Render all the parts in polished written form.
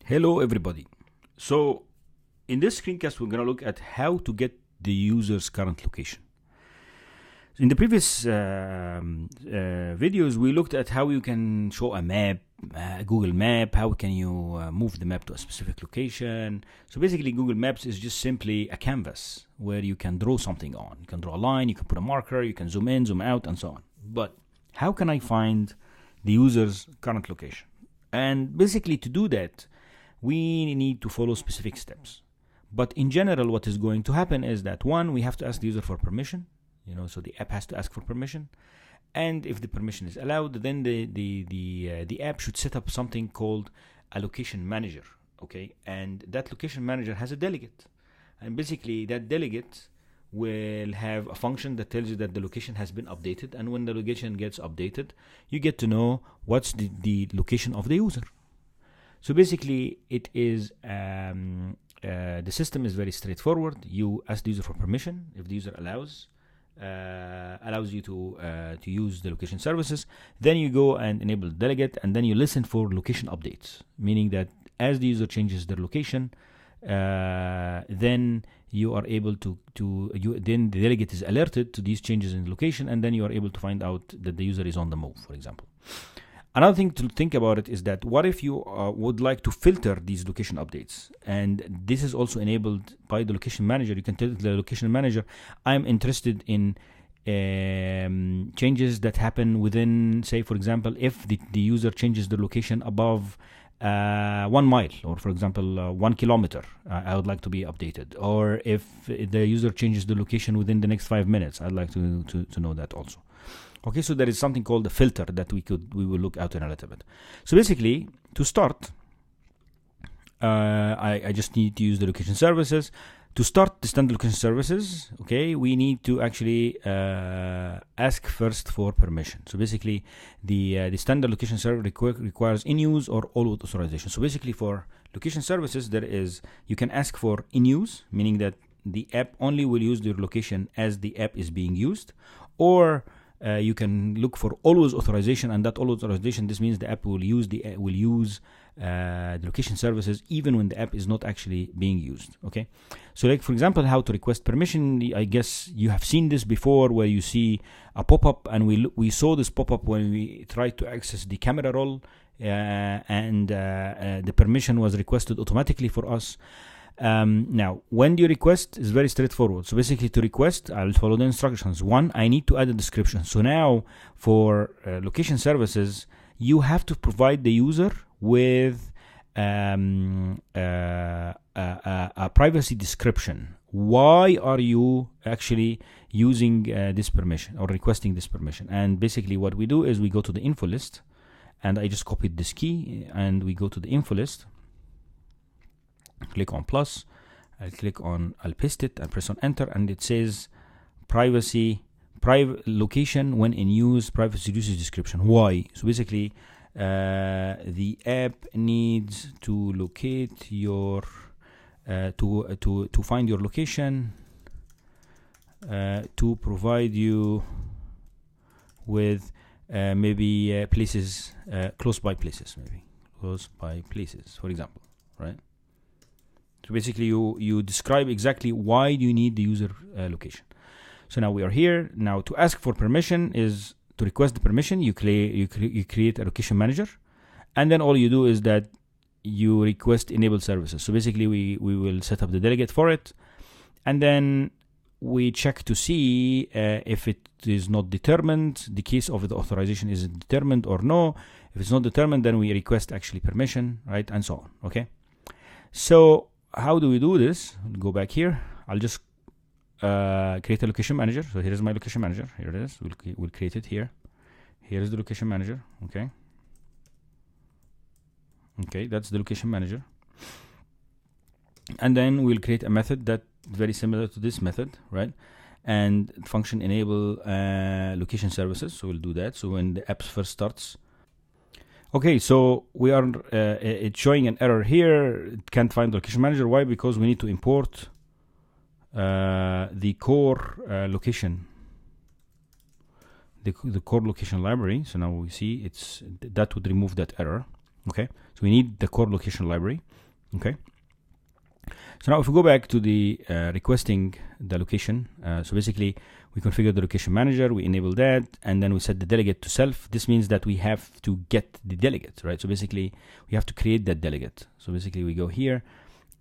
Hello everybody. So in this screencast we're going to look at how to get the user's current location. In the previous videos we looked at how you can show a map, a Google map, how can you move the map to a specific location. So basically Google Maps is just simply a canvas where you can draw something on. You can draw a line, you can put a marker, you can zoom in, zoom out, and so on. But how can I find the user's current location? And basically to do that we need to follow specific steps. But in general, what is going to happen is that one, we have to ask the user for permission. So the app has to ask for permission. And if the permission is allowed, then the app should set up something called a location manager. Okay, and that location manager has a delegate. And basically that delegate will have a function that tells you that the location has been updated. And when the location gets updated, you get to know what's the location of the user. So basically, it is the system is very straightforward. You ask the user for permission. If the user allows you to use the location services, then you go and enable the delegate, and then you listen for location updates, meaning that as the user changes their location, then you are able then the delegate is alerted to these changes in the location, and then you are able to find out that the user is on the move, for example. Another thing to think about it is that what if you would like to filter these location updates? And this is also enabled by the location manager. You can tell the location manager, I'm interested in changes that happen within, say, for example, if the user changes the location above 1 mile, or for example 1 kilometer, I would like to be updated. Or if the user changes the location within the next 5 minutes, I'd like to know that also. Okay, so there is something called a filter that we will look at in a little bit. So basically, to start, I just need to use the location services. To start the standard location services, okay, we need to actually ask first for permission. So basically, the standard location service requires in-use or all authorization. So basically, for location services, you can ask for in-use, meaning that the app only will use your location as the app is being used, or you can look for always authorization, and that always authorization, this means the app will use the location services even when the app is not actually being used. Okay, so like for example, how to request permission. I guess you have seen this before, where you see a pop-up, and we saw this pop-up when we tried to access the camera roll, and the permission was requested automatically for us. Now, when do you request is very straightforward. So basically, to request, I'll follow the instructions. One, I need to add a description. So now, for location services, you have to provide the user with a privacy description. Why are you actually using this permission or requesting this permission? And basically, what we do is we go to the info list, and I just copied this key, and we go to the info list. Click on plus, I'll paste it and press on enter, and it says private location when in use, privacy usage description. Why? So basically the app needs to locate your to find your location, to provide you with maybe places, close by places, for example, right? So basically, you describe exactly why do you need the user location. So now we are here. Now to ask for permission is to request the permission. You create a location manager, and then all you do is that you request enable services. So basically, we will set up the delegate for it, and then we check to see if it is not determined. The case of the authorization is determined or no. If it's not determined, then we request actually permission, right, and so on. Okay, so how do we do this? Go back here. I'll just create a location manager. So here is my location manager. Here it is. We'll create it here. Here is the location manager. Okay, that's the location manager. And then we'll create a method that's very similar to this method, right? And function enable location services. So we'll do that. So when the app first starts. Okay, so we are it's showing an error here. It can't find the location manager. Why? Because we need to import the core location, the core location library. So now we see that would remove that error. Okay, so we need the core location library. Okay, so now if we go back to the requesting the location, so basically we configure the location manager, we enable that, and then we set the delegate to self. This means that we have to get the delegate, right? So basically we have to create that delegate. So basically we go here,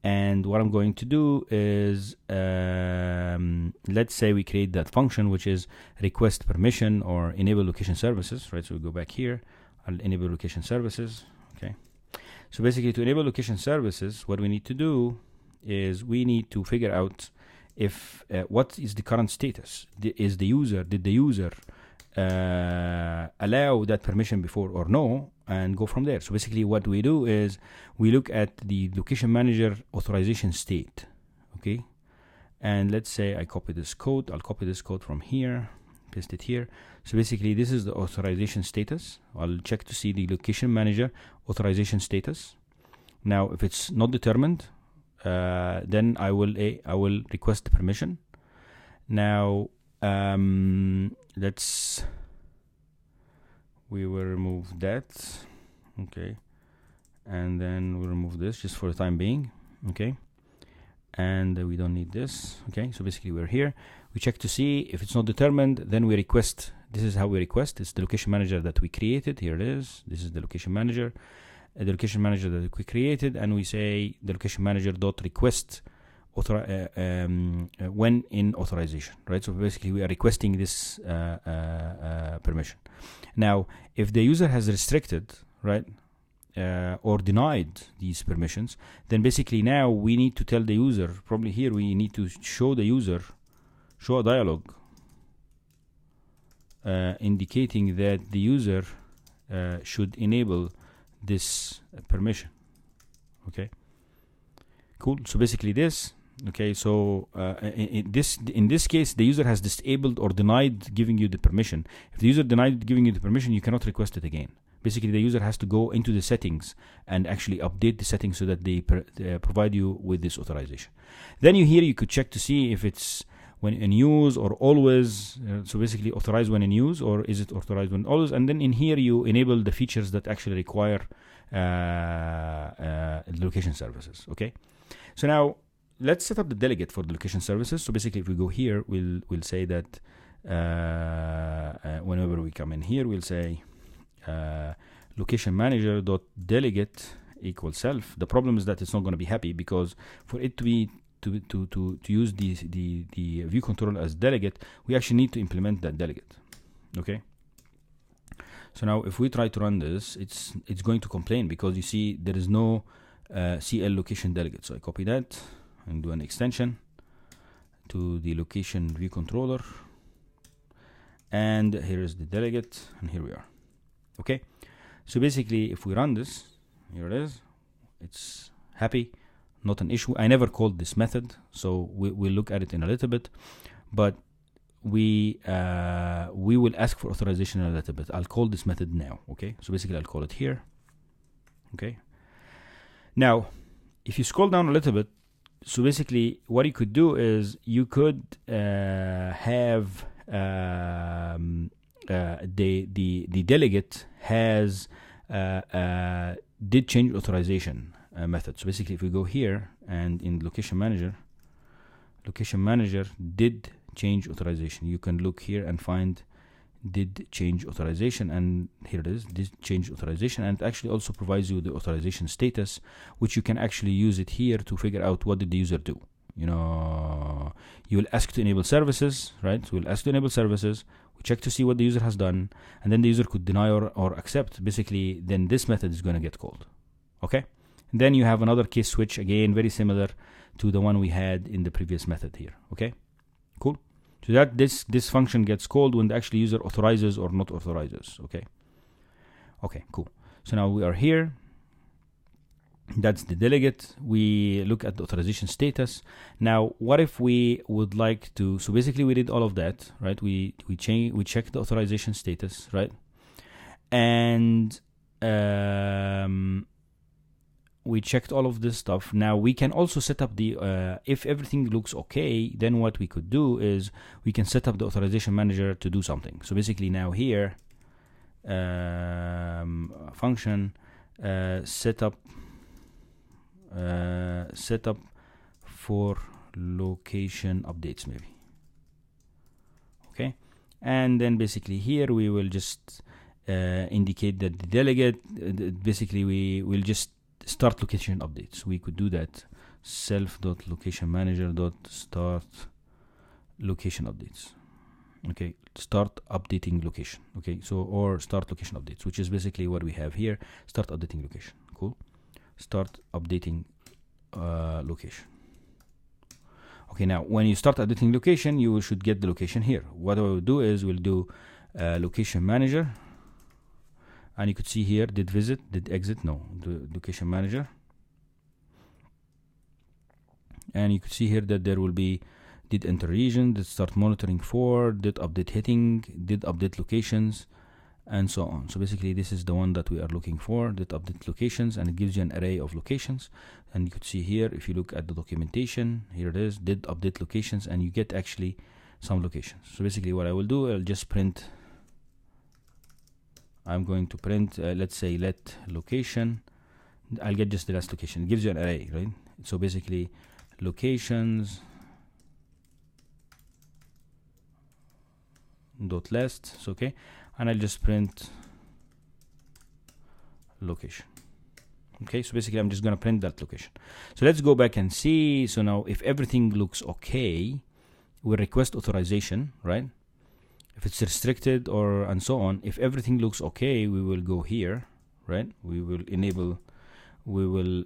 and what I'm going to do is, let's say we create that function, which is request permission or enable location services, right? So we go back here, I'll enable location services. Okay, so basically to enable location services, what we need to do is we need to figure out if what is the current status. Did the user allow that permission before or no, and go from there. So basically what we do is we look at the location manager authorization state. Okay, and let's say I copy this code. I'll copy this code from here, paste it here. So basically this is the authorization status. I'll check to see the location manager authorization status. Now if it's not determined, then I will request the permission. Now we will remove that. Okay, and then we'll remove this just for the time being. Okay, and we don't need this. Okay, so basically we're here, we check to see if it's not determined, then we request. This is how we request. It's the location manager that we created. Here it is. This is the location manager. The location manager that we created, and we say the location manager dot request when in authorization, right? So basically we are requesting this permission. Now if the user has restricted, right, or denied these permissions, then basically now we need to tell the user, probably here we need to show the user, show a dialog indicating that the user should enable this permission. Okay, cool. So basically this, okay, so in this case the user has disabled or denied giving you the permission. If the user denied giving you the permission, you cannot request it again. Basically the user has to go into the settings and actually update the settings so that they provide you with this authorization. Then you could check to see if it's when in use or always. So basically authorize when in use, or is it authorized when always, and then in here you enable the features that actually require location services. Okay, so now let's set up the delegate for the location services. So basically if we go here, we'll say that whenever we come in here, we'll say location manager dot delegate equals self. The problem is that it's not going to be happy, because for it to be to use the view controller as delegate, we actually need to implement that delegate. Okay, so now if we try to run this, it's going to complain, because you see there is no CL location delegate. So I copy that and do an extension to the location view controller, and here is the delegate, and here we are. Okay, so basically if we run this, here it is, it's happy, not an issue. I never called this method, so we'll look at it in a little bit, but we will ask for authorization in a little bit. I'll call this method now. Okay, so basically I'll call it here. Okay, now if you scroll down a little bit, so basically what you could do is you could have the delegate has did change authorization method. So basically if we go here and in location manager did change authorization, you can look here and find did change authorization, and here it is, did change authorization, and it actually also provides you the authorization status, which you can actually use it here to figure out what did the user do. You know, you will ask to enable services, right? So we'll ask to enable services, we check to see what the user has done, and then the user could deny or accept. Basically then this method is going to get called. Okay, and then you have another case switch, again very similar to the one we had in the previous method here. Okay, cool. So that this function gets called when the actual user authorizes or not authorizes. Okay, cool. So now we are here, that's the delegate. We look at the authorization status. Now what if we would like to, so basically we did all of that, right? We check the authorization status, right? And we checked all of this stuff. Now we can also set up the if everything looks okay, then what we could do is we can set up the authorization manager to do something. So basically now here function, setup for location updates maybe. Okay, and then basically here we will just indicate that the delegate basically we will just start location updates. We could do that self.locationmanager.start location updates. Okay, start updating location. Okay, so or start location updates, which is basically what we have here. Start updating location. Cool. Start updating location. Okay, now when you start updating location, you should get the location here. What I will do is we'll do location manager, and you could see here did visit, did exit, no, the location manager, and you could see here that there will be did enter region, did start monitoring for, did update hitting, did update locations, and so on. So basically this is the one that we are looking for, did update locations, and it gives you an array of locations. And you could see here, if you look at the documentation, here it is, did update locations, and you get actually some locations. So basically what I will do, I'll just print, I'm going to print, let's say let location, I'll get just the last location. It gives you an array, right? So basically locations dot last, so okay, and I'll just print location. Okay, so basically I'm just gonna print that location. So let's go back and see. So now if everything looks okay, we'll request authorization, right? If it's restricted or and so on, if everything looks okay, we will go here, right? We will enable, we will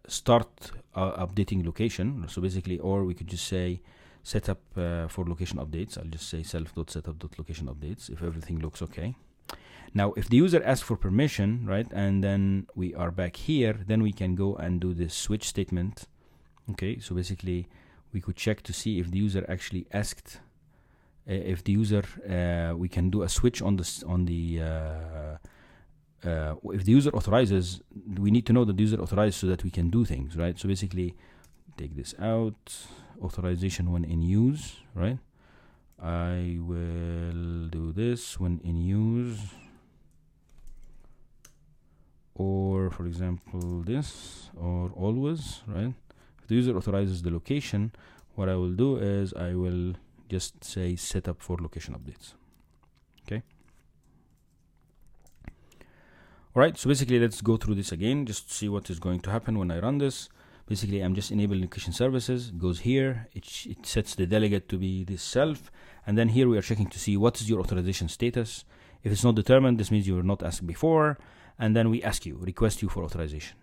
start updating location. So basically, or we could just say setup for location updates. I'll just say self.setup.location updates if everything looks okay. Now if the user asks for permission, right, and then we are back here, then we can go and do this switch statement. Okay, so basically we could check to see if the user actually asked, if the user we can do a switch on this on the if the user authorizes, we need to know that the user authorized so that we can do things, right? So basically take this out, authorization when in use, right? I will do this when in use, or for example this, or always, right? If the user authorizes the location, what I will do is I will just say setup for location updates. Okay. All right, so basically let's go through this again just to see what is going to happen when I run this. Basically I'm just enabling location services. It goes here, it sets the delegate to be this self, and then here we are checking to see what is your authorization status. If it's not determined, this means you were not asked before, and then we ask you, request you for authorization.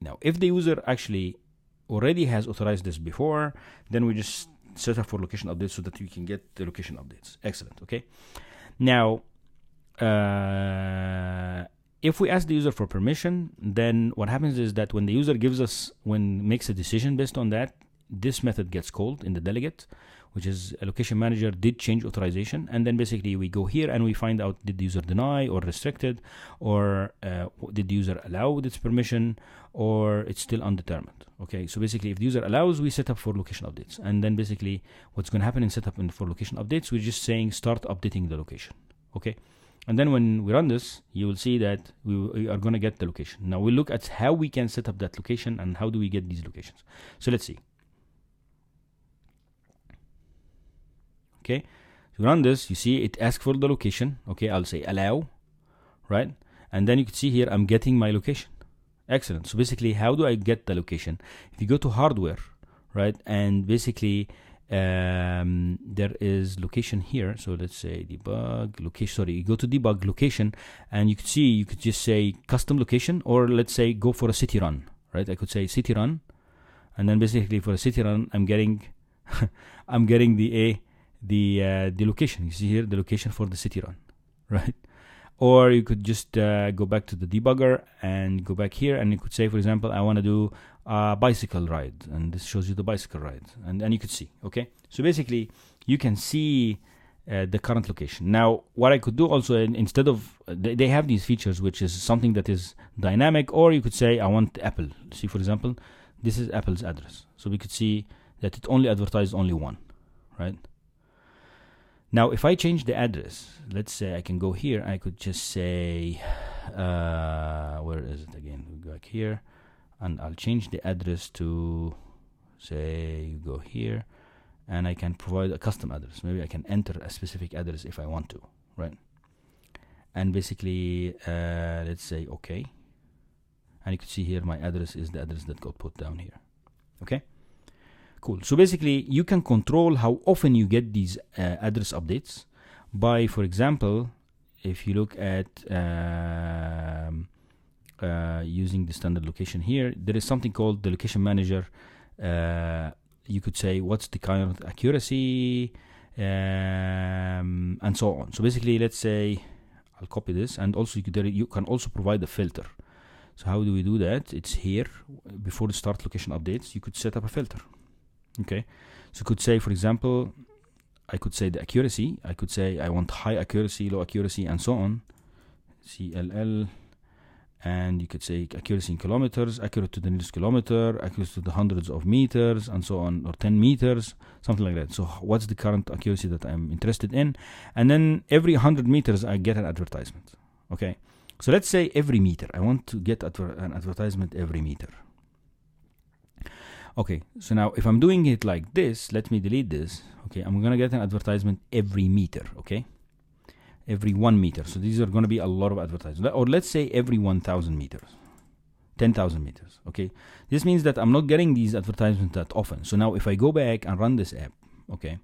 Now if the user actually already has authorized this before, then we just set up for location updates so that you can get the location updates. Excellent. Okay, now if we ask the user for permission, then what happens is that when the user gives us, makes a decision based on that, this method gets called in the delegate, which is a location manager did change authorization, and then basically we go here and we find out did the user deny or restricted, or did the user allow with its permission, or it's still undetermined. Okay, so basically if the user allows, we set up for location updates, and then basically what's going to happen in setup for location updates, we're just saying start updating the location. Okay, and then when we run this, you will see that we are going to get the location. Now we look at how we can set up that location and how do we get these locations. So let's see. Okay, to run this, you see it asks for the location. Okay, I'll say allow, right? And then you can see here I'm getting my location. Excellent. So basically, how do I get the location? If you go to hardware, right, and basically there is location here. So let's say debug location. Sorry, you go to debug location, and you could see you could just say custom location, or let's say go for a city run, right? I could say city run, and then basically for a city run, I'm getting I'm getting the location. You see here the location for the city run, right? Or you could just go back to the debugger and go back here, and you could say, for example, I want to do a bicycle ride, and this shows you the bicycle ride, and you could see. Okay, so basically you can see the current location. Now what I could do also, instead of they have these features which is something that is dynamic, or you could say I want Apple. See, for example, this is Apple's address, so we could see that it only advertised only one, right? Now if I change the address, let's say I can go here, I could just say where is it again? We go back here, and I'll change the address to, say, you go here, and I can provide a custom address. Maybe I can enter a specific address if I want to, right? And basically, let's say okay, and you can see here my address is the address that got put down here. Okay, cool. So basically, you can control how often you get these address updates by, for example, if you look at using the standard location here, there is something called the location manager. You could say what's the current accuracy, and so on. So basically, let's say I'll copy this, and also you can also provide a filter. So how do we do that? It's here. Before the start location updates, you could set up a filter. Okay, so you could say, for example, I could say the accuracy. I could say I want high accuracy, low accuracy, and so on. CLL, and you could say accuracy in kilometers, accurate to the nearest kilometer, accurate to the hundreds of meters, and so on, or 10 meters, something like that. So what's the current accuracy that I'm interested in? And then every 100 meters, I get an advertisement. Okay, so let's say every meter. I want to get an advertisement every meter. Okay, so now if I'm doing it like this, let me delete this. Okay, I'm gonna get an advertisement every meter. Okay, every 1 meter. So these are gonna be a lot of advertisements. Or let's say every 1,000 meters, 10,000 meters. Okay, this means that I'm not getting these advertisements that often. So now if I go back and run this app, okay,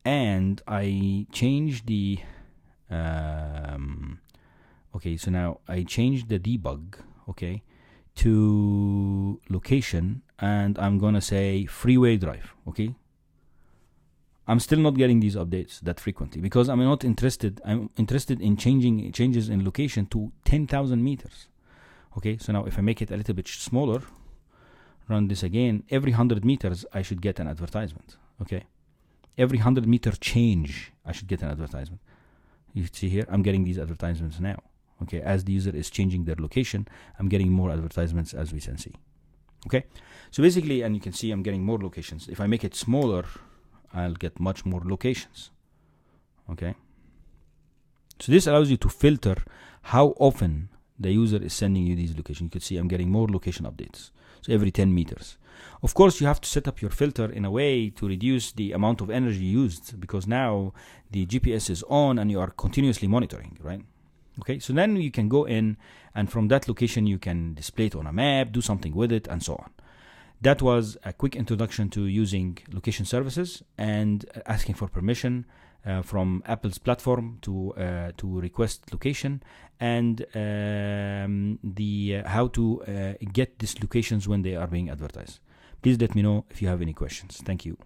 and I change the okay, so now I change the debug, okay, to location, and I'm gonna say freeway drive. Okay, I'm still not getting these updates that frequently because I'm not interested. I'm interested in changes in location to 10,000 meters. Okay, so now if I make it a little bit smaller, run this again, every 100 meters I should get an advertisement. Okay, every 100 meter change I should get an advertisement. You see here, I'm getting these advertisements now. Okay, as the user is changing their location, I'm getting more advertisements, as we can see. Okay, so basically, and you can see I'm getting more locations. If I make it smaller, I'll get much more locations. Okay, so this allows you to filter how often the user is sending you these locations. You can see I'm getting more location updates, so every 10 meters. Of course, you have to set up your filter in a way to reduce the amount of energy used, because now the GPS is on and you are continuously monitoring, right? Okay, so then you can go in, and from that location you can display it on a map, do something with it, and so on. That was a quick introduction to using location services and asking for permission from Apple's platform to request location, and how to get these locations when they are being advertised. Please let me know if you have any questions. Thank you.